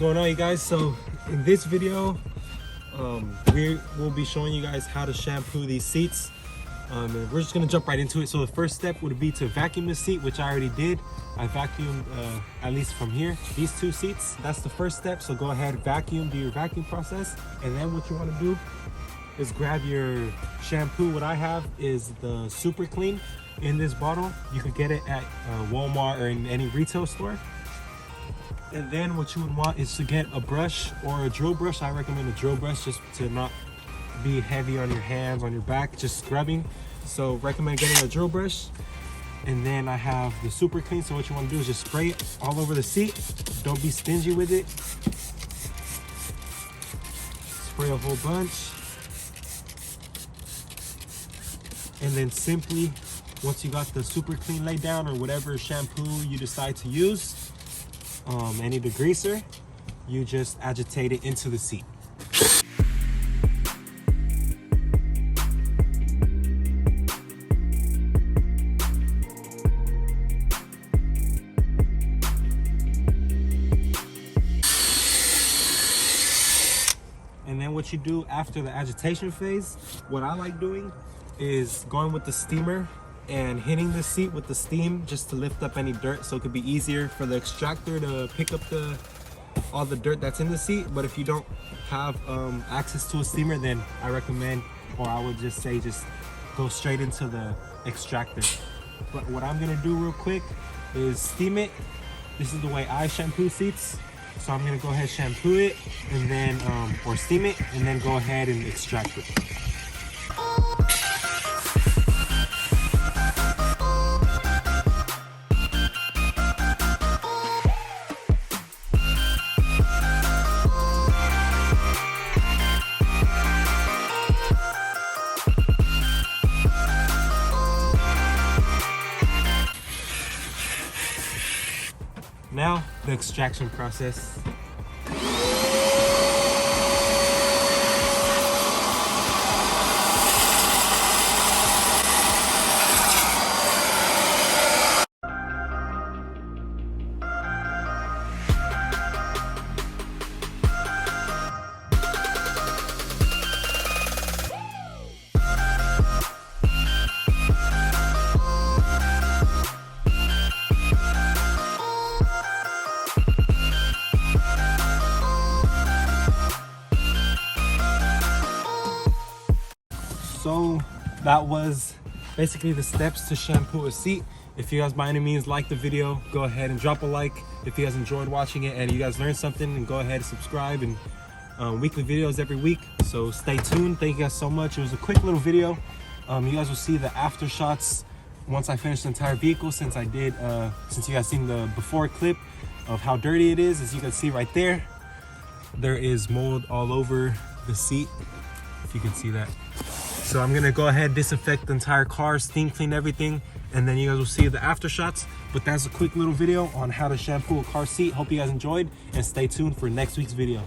going on, you guys? So in this video we will be showing you guys how to shampoo these seats, and we're just gonna jump right into it. So the first step would be to vacuum the seat, which I already did. I vacuumed at least from here, these two seats. That's the first step. So go ahead, vacuum, do your vacuum process, and then what you want to do is grab your shampoo. What I have is the Super Clean in this bottle. You could get it at Walmart or in any retail store. And then what you would want is to get a brush or a drill brush. I recommend a drill brush just to not be heavy on your hands, on your back, just scrubbing. So recommend getting a drill brush. And then I have the Super Clean. So what you want to do is just spray it all over the seat. Don't be stingy with it. Spray a whole bunch. And then simply, once you got the Super Clean laid down, or whatever shampoo you decide to use, any degreaser, you just agitate it into the seat. And then what you do after the agitation phase, what I like doing is going with the steamer and hitting the seat with the steam just to lift up any dirt, so it could be easier for the extractor to pick up all the dirt that's in the seat. But if you don't have access to a steamer, then I recommend, or I would just say, just go straight into the extractor. But what I'm gonna do real quick is steam it. This is the way I shampoo seats. So I'm gonna go ahead, shampoo it, and then or steam it, and then go ahead and extract it. Now, the extraction process. So that was basically the steps to shampoo a seat. If you guys by any means like the video, go ahead and drop a like. If you guys enjoyed watching it and you guys learned something, and go ahead and subscribe. And weekly videos every week, so stay tuned. Thank you guys so much. It was a quick little video. You guys will see the after shots once I finish the entire vehicle, since I did since you guys seen the before clip of how dirty it is. As you can see right there, there is mold all over the seat, if you can see that. So I'm gonna go ahead, disinfect the entire car, steam clean everything, and then you guys will see the after shots. But that's a quick little video on how to shampoo a car seat. Hope you guys enjoyed, and stay tuned for next week's video.